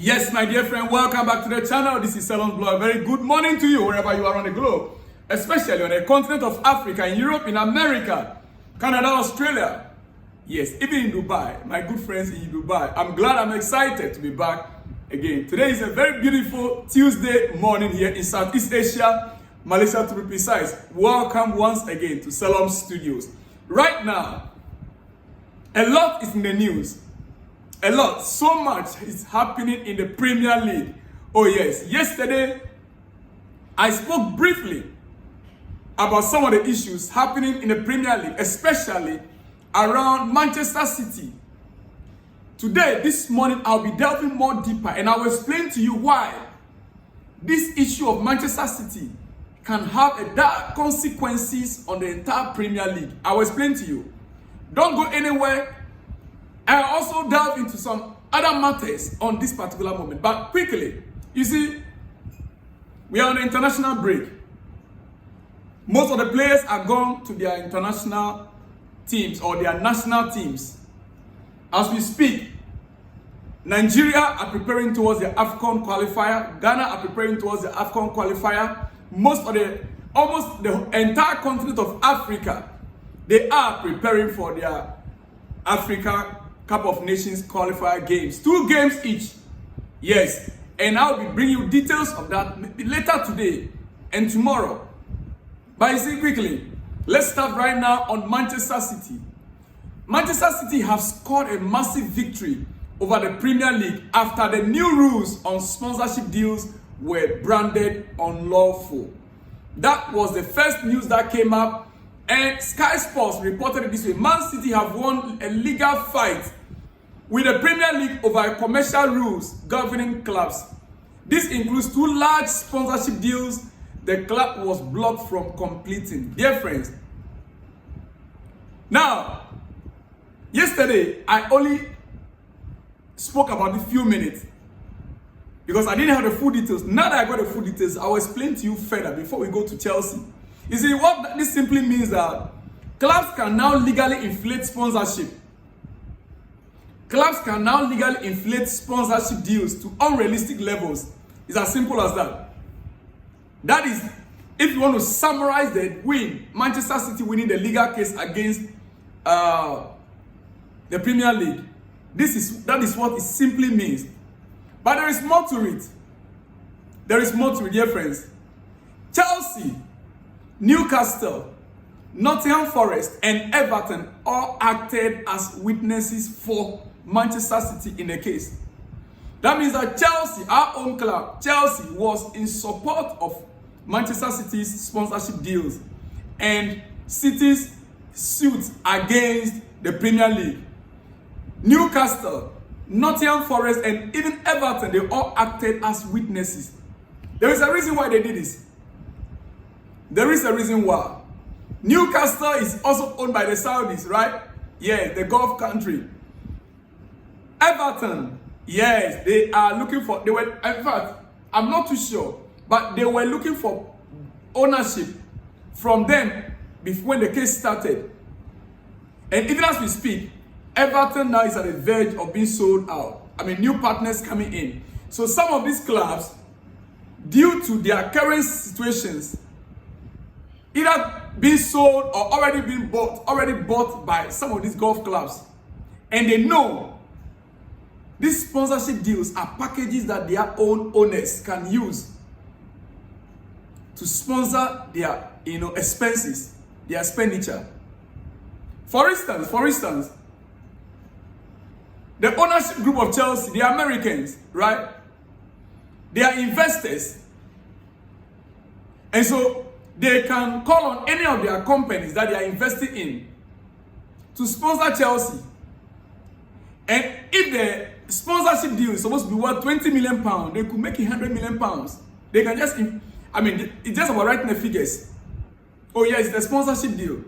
Yes, my dear friend, welcome back to the channel. This is Salon's Blog. Very good morning to you wherever you are on the globe, especially on the continent of Africa, in Europe, in America, Canada, Australia. Yes, even in Dubai, my good friends in Dubai. I'm glad, I'm excited to be back again. Today is a very beautiful Tuesday morning here in Southeast Asia, Malaysia to be precise. Welcome once again to Salon Studios. Right now, a lot is in the news. A lot, so much is happening in the Premier League. Oh yes, yesterday I spoke briefly about some of the issues happening in the Premier League, especially around Manchester City. Today, this morning, I'll be delving more deeper and I will explain to you why this issue of Manchester City can have a dark consequences on the entire Premier League. I will explain to you. Don't go anywhere. I'll also delve into some other matters on this particular moment. But quickly, you see, we are on an international break. Most of the players are gone to their international teams or their national teams. As we speak, Nigeria are preparing towards the AFCON qualifier. Ghana are preparing towards the AFCON qualifier. Almost the entire continent of Africa, they are preparing for their Africa Cup of Nations qualifier games. 2 games each. Yes. And I'll be bringing you details of that maybe later today and tomorrow. But you see, quickly, let's start right now on Manchester City. Manchester City have scored a massive victory over the Premier League after the new rules on sponsorship deals were branded unlawful. That was the first news that came up. And Sky Sports reported it this way. Man City have won a legal fight with the Premier League over commercial rules governing clubs. This includes 2 large sponsorship deals the club was blocked from completing. Dear friends, now, yesterday I only spoke about a few minutes because I didn't have the full details. Now that I got the full details, I will explain to you further before we go to Chelsea. You see, what this simply means that clubs can now legally inflate sponsorship. Clubs can now legally inflate sponsorship deals to unrealistic levels. It's as simple as that. That is, if you want to summarize the win, Manchester City winning the legal case against the Premier League. That is what it simply means. But there is more to it. There is more to it, dear friends. Chelsea, Newcastle, Nottingham Forest, and Everton all acted as witnesses for Manchester City in the case. That means that Chelsea, our own club, Chelsea was in support of Manchester City's sponsorship deals and City's suits against the Premier League. Newcastle, Nottingham Forest, and even Everton, they all acted as witnesses. There is a reason why they did this. There is a reason why. Newcastle is also owned by the Saudis, right? Yes, the Gulf country. Everton, yes, they are looking for, in fact, I'm not too sure, but they were looking for ownership from them when the case started. And even as we speak, Everton now is at the verge of being sold out. I mean, new partners coming in. So some of these clubs, due to their current situations, either being sold or already bought by some of these golf clubs. And they know these sponsorship deals are packages that their own owners can use to sponsor their expenses, their expenditure. For instance, the ownership group of Chelsea, the Americans, right? They are investors. And so they can call on any of their companies that they are investing in to sponsor Chelsea. And if the sponsorship deal is supposed to be worth 20 million pounds, they could make it 100 million pounds. They can just, it's just about writing the figures. Oh yes, it's a sponsorship deal.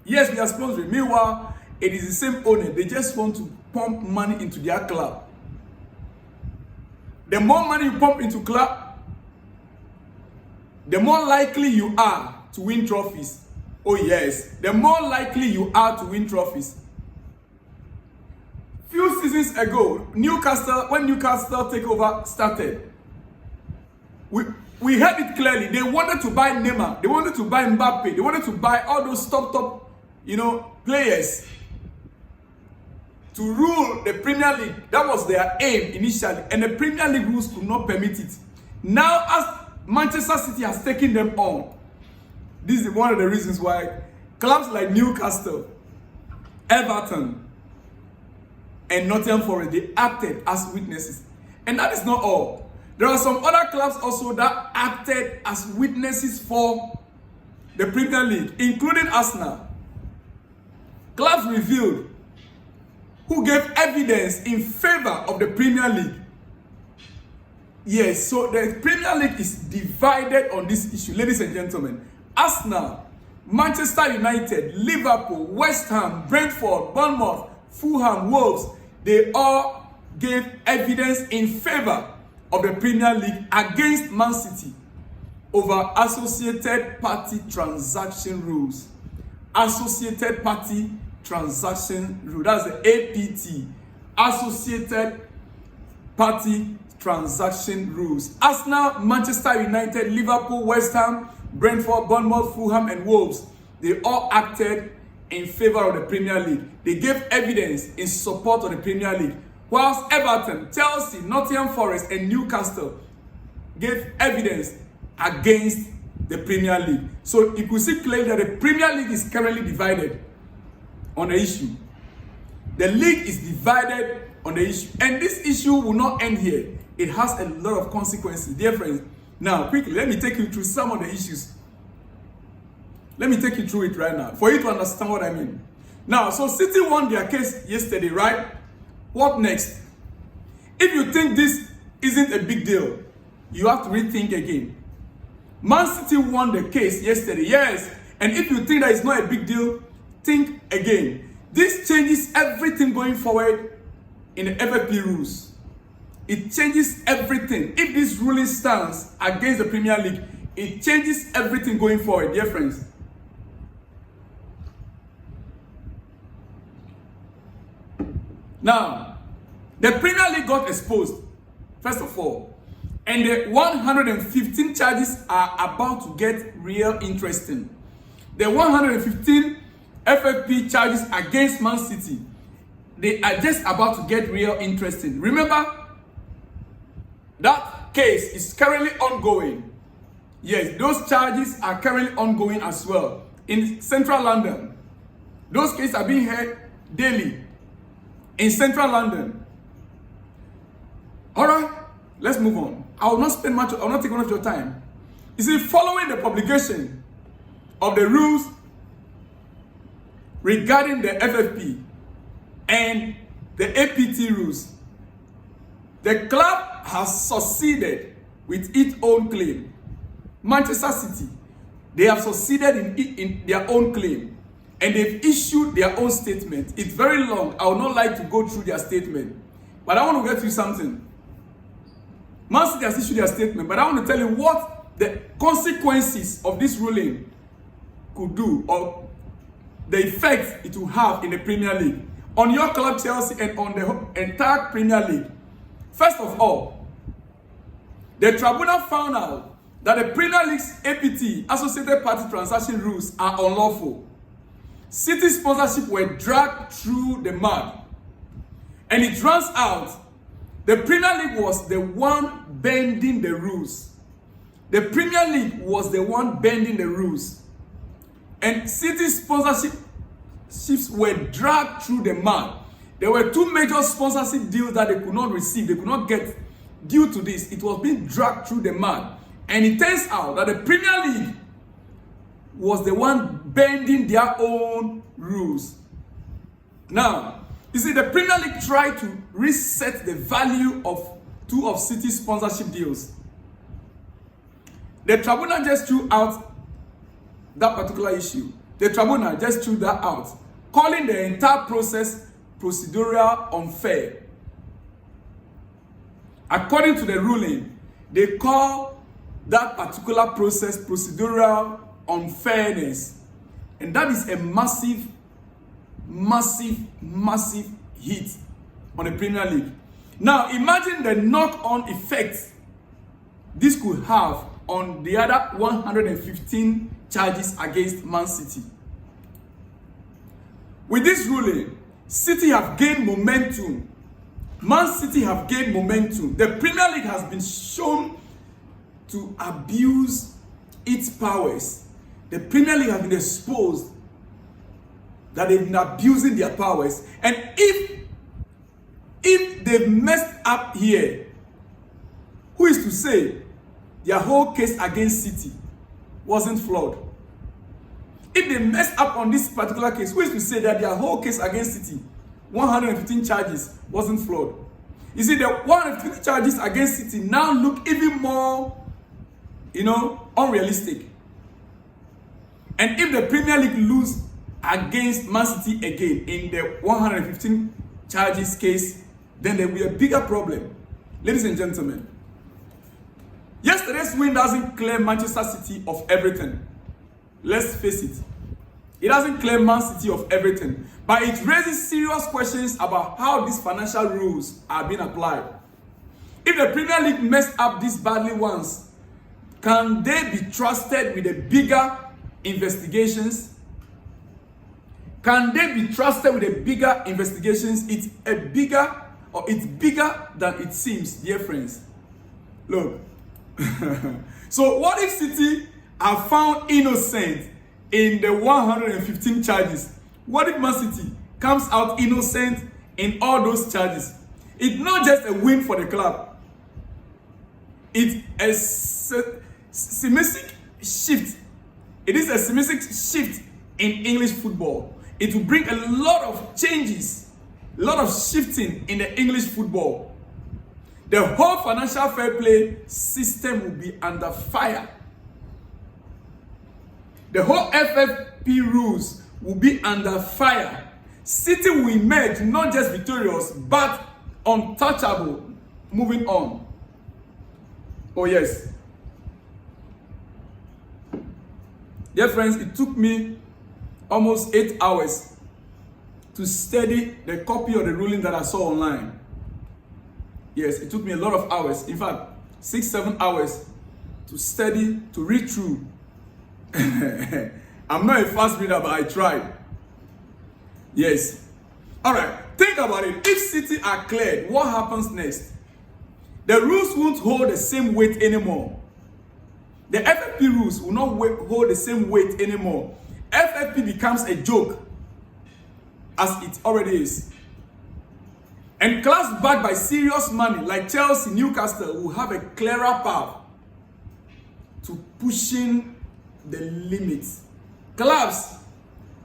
Yes, we are sponsoring. Meanwhile, it is the same owner. They just want to pump money into their club. The more money you pump into club, the more likely you are to win trophies. Oh yes, the more likely you are to win trophies. Few seasons ago, when Newcastle takeover started, we heard it clearly. They wanted to buy Neymar, they wanted to buy Mbappe, they wanted to buy all those top, players to rule the Premier League. That was their aim initially, and the Premier League rules could not permit it. Now, as Manchester City has taken them on, this is one of the reasons why clubs like Newcastle, Everton, and Nottingham Forest, they acted as witnesses. And that is not all. There are some other clubs also that acted as witnesses for the Premier League, including Arsenal. Clubs revealed who gave evidence in favor of the Premier League. Yes, so the Premier League is divided on this issue, ladies and gentlemen. Arsenal, Manchester United, Liverpool, West Ham, Brentford, Bournemouth, Fulham, Wolves, they all gave evidence in favor of the Premier League against Man City over associated party transaction rules. Associated party transaction rule, that's the APT, associated party transaction rules. Arsenal, Manchester United, Liverpool, West Ham, Brentford, Bournemouth, Fulham, and Wolves, they all acted in favor of the Premier League. They gave evidence in support of the Premier League. Whilst Everton, Chelsea, Nottingham Forest, and Newcastle gave evidence against the Premier League. So you could see clearly that the Premier League is currently divided on the issue. The league is divided on the issue. And this issue will not end here. It has a lot of consequences. Dear friends, now quickly, let me take you through some of the issues. Let me take you through it right now for you to understand what I mean. Now, so City won their case yesterday, right? What next? If you think this isn't a big deal, you have to rethink again. Man City won the case yesterday, yes. And if you think that it's not a big deal, think again. This changes everything going forward in the FFP rules. It changes everything. If this ruling stands against the Premier League, it changes everything going forward, dear friends. Now, the Premier League got exposed, first of all, and the 115 charges are about to get real interesting. The 115 FFP charges against Man City, they are just about to get real interesting. Remember, that case is currently ongoing. Yes, those charges are currently ongoing as well in Central London. Those cases are being heard daily in Central London. All right, let's move on. I will not take much of your time. You see, following the publication of the rules regarding the FFP and the APT rules, the club has succeeded with its own claim. Manchester City, they have succeeded in their own claim, and they've issued their own statement. It's very long. I would not like to go through their statement, but I want to get you something. Man City has issued their statement, but I want to tell you what the consequences of this ruling could do, or the effect it will have in the Premier League, on your club Chelsea, and on the entire Premier League. First of all, the tribunal found out that the Premier League's APT, Associated Party Transaction rules, are unlawful. City sponsorship were dragged through the mud. And it turns out the Premier League was the one bending the rules. The Premier League was the one bending the rules. And City sponsorships were dragged through the mud. There were two major sponsorship deals that they could not receive, they could not get due to this. It was being dragged through the mud. And it turns out that the Premier League was the one bending their own rules. Now, you see, the Premier League tried to reset the value of two of City's sponsorship deals. The tribunal just threw out that particular issue. The tribunal just threw that out, calling the entire process procedural unfair. According to the ruling, they call that particular process procedural unfairness. And that is a massive hit on the Premier League. Now, imagine the knock-on effect this could have on the other 115 charges against Man City. With this ruling, City have gained momentum. Man City have gained momentum. The Premier League has been shown to abuse its powers. The Premier League has been exposed that they've been abusing their powers. And if they've messed up here, who is to say their whole case against City wasn't flawed? If they messed up on this particular case, who is to say that their whole case against City, 115 charges, wasn't flawed? You see, the 115 charges against City now look even more, unrealistic. And if the Premier League lose against Man City again in the 115 charges case, then there will be a bigger problem. Ladies and gentlemen, yesterday's win doesn't clear Manchester City of everything. Let's face it. It doesn't clear Man City of everything. But it raises serious questions about how these financial rules are being applied. If the Premier League messed up this badly once, can they be trusted with the bigger investigations? Can they be trusted with the bigger investigations? It's bigger than it seems, dear friends. Look. So what if City are found innocent in the 115 charges? What if Man City comes out innocent in all those charges? It's not just a win for the club. It's a seismic shift. It is a seismic shift in English football. It will bring a lot of changes, a lot of shifting in the English football. The whole financial fair play system will be under fire. The whole FFP rules will be under fire. City will emerge not just victorious, but untouchable. Moving on. Oh yes. Dear friends, it took me almost 8 hours to study the copy of the ruling that I saw online. Yes, it took me a lot of hours. In fact, 6-7 hours to study, to read through. I'm not a fast reader, but I tried. Yes. All right. Think about it. If City are cleared, what happens next? The rules won't hold the same weight anymore. The FFP rules will not hold the same weight anymore. FFP becomes a joke, as it already is. And clubs backed by serious money like Chelsea, Newcastle will have a clearer path to pushing the limits. Clubs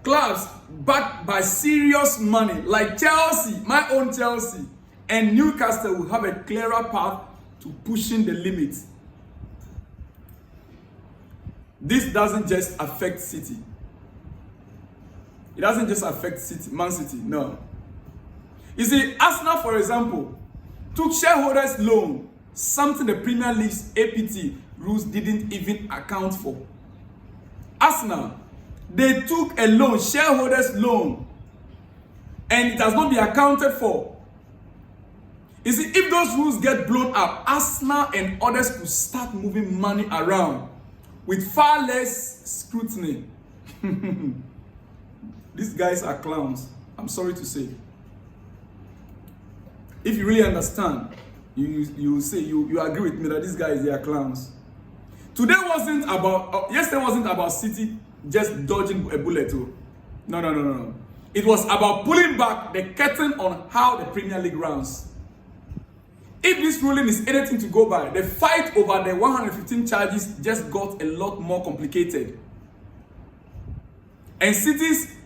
backed by serious money like Chelsea, my own Chelsea, and Newcastle will have a clearer path to pushing the limits. This doesn't just affect City. It doesn't just affect City, Man City, no. You see, Arsenal, for example, took shareholders' loan, something the Premier League's APT rules didn't even account for. Arsenal, they took a loan, shareholders' loan, and it has not been accounted for. You see, if those rules get blown up, Arsenal and others could start moving money around with far less scrutiny. These guys are clowns, I'm sorry to say. If you really understand, you say you agree with me that these guys, they are clowns. Yesterday wasn't about City just dodging a bullet. No. It was about pulling back the curtain on how the Premier League runs. If this ruling is anything to go by, the fight over the 115 charges just got a lot more complicated. And City's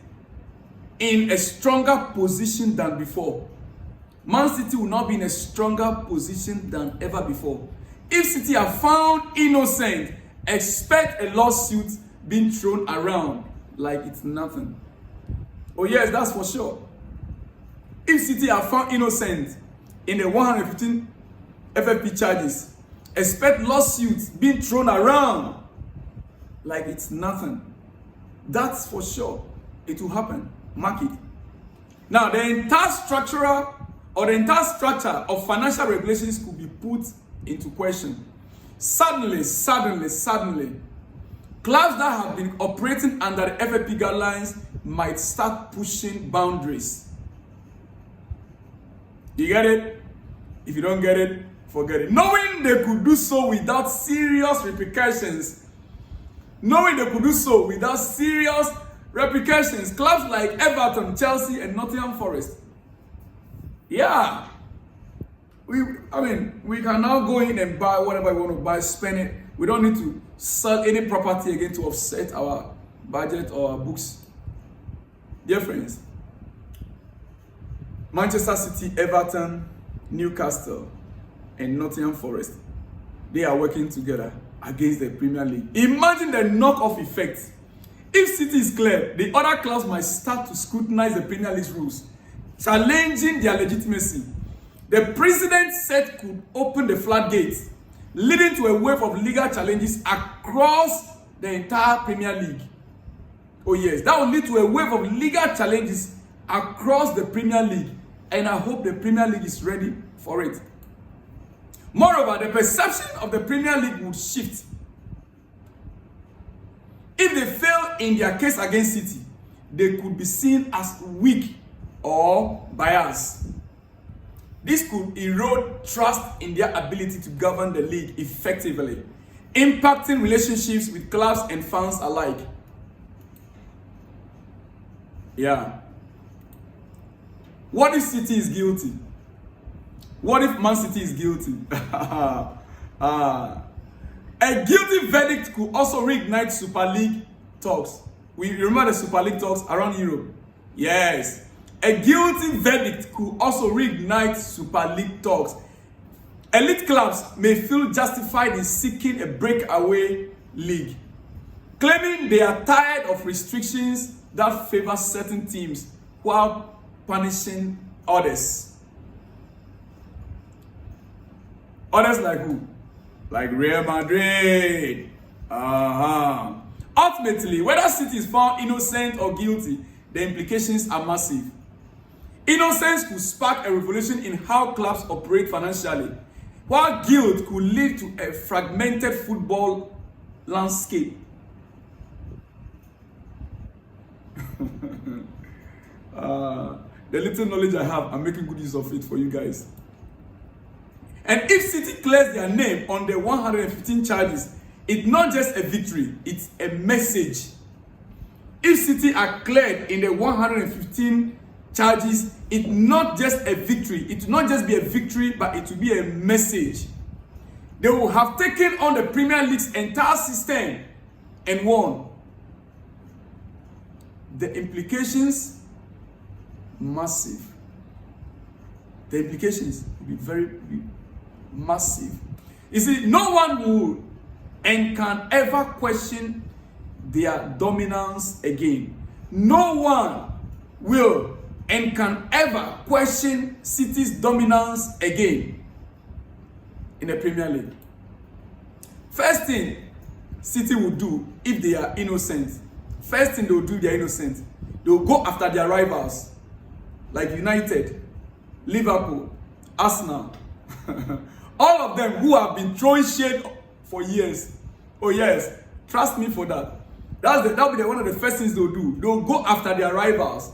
in a stronger position than before. Man City will not be in a stronger position than ever before. If City are found innocent, expect a lawsuit being thrown around like it's nothing. Oh yes, that's for sure. If City are found innocent in the 115 FFP charges, expect lawsuits being thrown around like it's nothing. That's for sure. It will happen. Mark it. Now, the entire structural or the entire structure of financial regulations could be put into question. Suddenly, clubs that have been operating under the FFP guidelines might start pushing boundaries. You get it? If you don't get it, forget it. Knowing they could do so without serious repercussions. Clubs like Everton, Chelsea, and Nottingham Forest. Yeah. We can now go in and buy whatever we want to buy, spend it. We don't need to sell any property again to offset our budget or our books. Dear friends, Manchester City, Everton, Newcastle, and Nottingham Forest, they are working together against the Premier League. Imagine the knock-off effect. If City is clear, the other clubs might start to scrutinize the Premier League's rules, challenging their legitimacy. The president said could open the floodgates, leading to a wave of legal challenges across the entire Premier League. Oh yes, that will lead to a wave of legal challenges across the Premier League, and I hope the Premier League is ready for it. Moreover, the perception of the Premier League would shift. If they fail in their case against City, they could be seen as weak or biased. This could erode trust in their ability to govern the league effectively, impacting relationships with clubs and fans alike. Yeah. What if City is guilty? What if Man City is guilty? A guilty verdict could also reignite Super League talks. We remember the Super League talks around Europe. Yes. A guilty verdict could also reignite Super League talks. Elite clubs may feel justified in seeking a breakaway league, claiming they are tired of restrictions that favor certain teams while punishing others. Others like who? Like Real Madrid. Ultimately, whether City is found innocent or guilty, the implications are massive. Innocence could spark a revolution in how clubs operate financially, while guilt could lead to a fragmented football landscape. The little knowledge I have, I'm making good use of it for you guys. And if City clears their name on the 115 charges, it's not just a victory, it's a message. If City are cleared in the 115 charges, it's not just a victory. It will not just be a victory, but it will be a message. They will have taken on the Premier League's entire system and won. The implications, massive. The implications will be very massive. You see, no one will and can ever question their dominance again. No one will and can ever question City's dominance again in the Premier League. First thing City will do if they are innocent, first thing they will do if they are innocent, they will go after their rivals like United, Liverpool, Arsenal, all of them who have been throwing shade for years. Oh yes, trust me for that. That'll be one of the first things they'll do. They'll go after their rivals.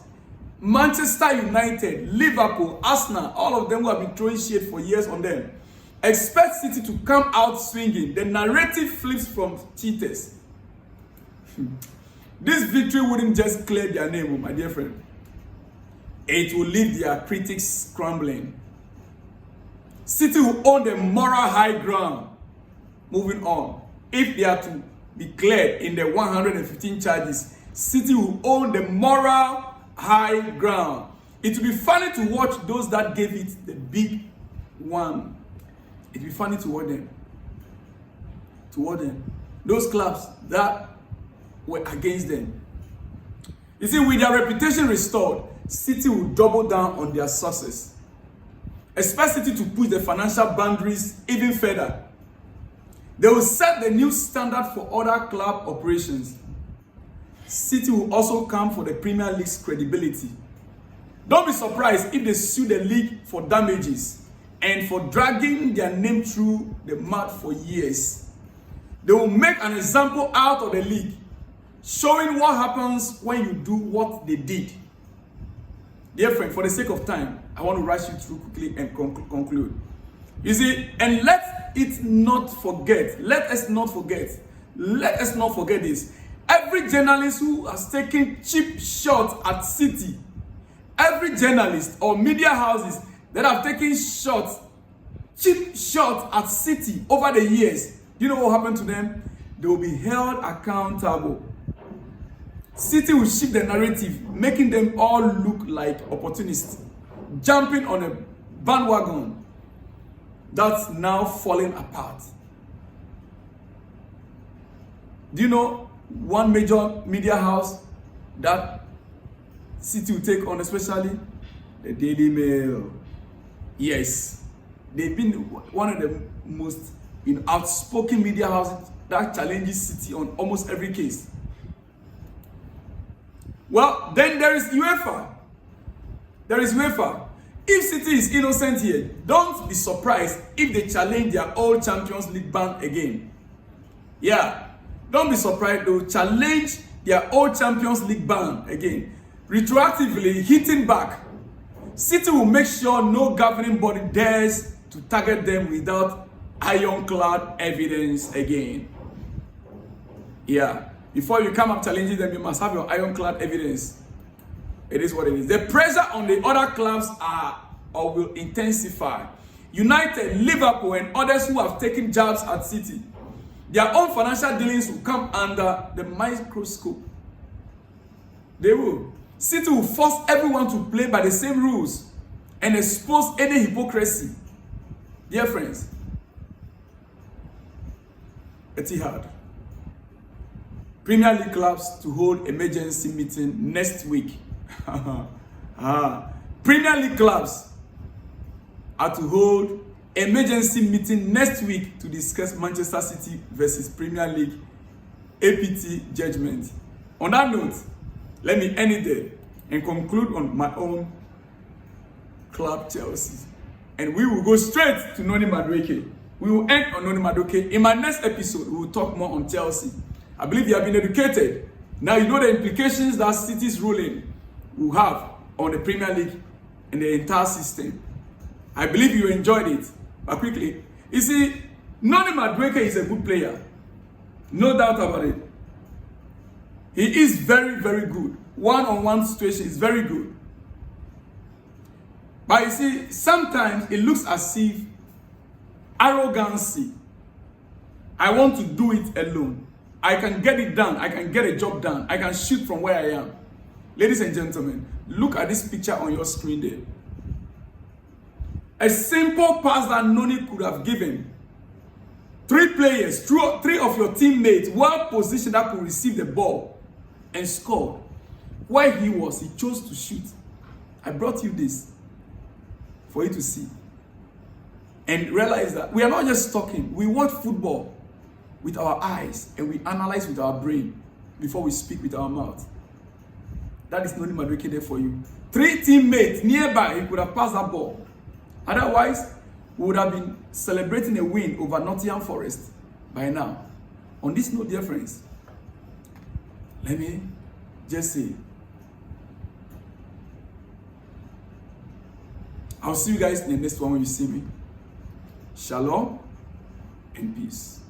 Manchester United, Liverpool, Arsenal, all of them who have been throwing shade for years on them. Expect City to come out swinging. The narrative flips from cheaters. This victory wouldn't just clear their name, my dear friend. It will leave their critics scrambling. City will own the moral high ground. Moving on. If they are to be cleared in the 115 charges, City will own the moral high ground. It will be funny to watch those that gave it the big one. It will be funny to watch them. Those clubs that were against them. You see, with their reputation restored, City will double down on their success. Expect City to push the financial boundaries even further. They will set the new standard for other club operations. City will also come for the Premier League's credibility. Don't be surprised if they sue the league for damages and for dragging their name through the mud for years. They will make an example out of the league, showing what happens when you do what they did. Dear friend, for the sake of time, I want to rush you through quickly and conclude. You see, and let us not forget this. Every journalist who has taken cheap shots at City, every journalist or media houses that have taken cheap shots at City over the years, you know what happened to them? They will be held accountable. City will shift the narrative, making them all look like opportunists, jumping on a bandwagon that's now falling apart. Do you know one major media house that City will take on, especially? The Daily Mail. Yes, they've been one of the most outspoken media houses that challenges City on almost every case. Well, then there is UEFA. If City is innocent here, don't be surprised if they challenge their old Champions League ban again. Yeah, don't be surprised they'll challenge their old Champions League ban again, retroactively hitting back. City will make sure no governing body dares to target them without ironclad evidence again. Yeah. Before you come up challenging them, you must have your ironclad evidence. It is what it is. The pressure on the other clubs will intensify. United, Liverpool, and others who have taken jabs at City, their own financial dealings will come under the microscope. They will. City will force everyone to play by the same rules and expose any hypocrisy. Dear friends, Etihad, Premier League clubs to hold emergency meeting next week. Premier League clubs are to hold emergency meeting next week to discuss Manchester City versus Premier League APT judgment. On that note, let me end it there and conclude on my own club, Chelsea. And we will go straight to Noni Madueke. We will end on Noni Madueke. In my next episode, we will talk more on Chelsea. I believe you have been educated. Now you know the implications that City's ruling will have on the Premier League and the entire system. I believe you enjoyed it. But quickly, you see, Noni Madueke is a good player. No doubt about it. He is very, very good. One-on-one situation is very good. But you see, sometimes it looks as if arrogance. I want to do it alone. I can get it done. I can get a job done. I can shoot from where I am. Ladies and gentlemen, look at this picture on your screen there. A simple pass that Noni could have given. Three players, three of your teammates, well positioned that could receive the ball and score. Where he was, he chose to shoot. I brought you this for you to see. And realize that we are not just talking. We watch football with our eyes and we analyze with our brain before we speak with our mouth. That is Noni Madueke there for you. Three teammates nearby, he could have passed that ball. Otherwise, we would have been celebrating a win over Nottingham Forest by now. On this note, dear friends, let me just say, I'll see you guys in the next one when you see me. Shalom and peace.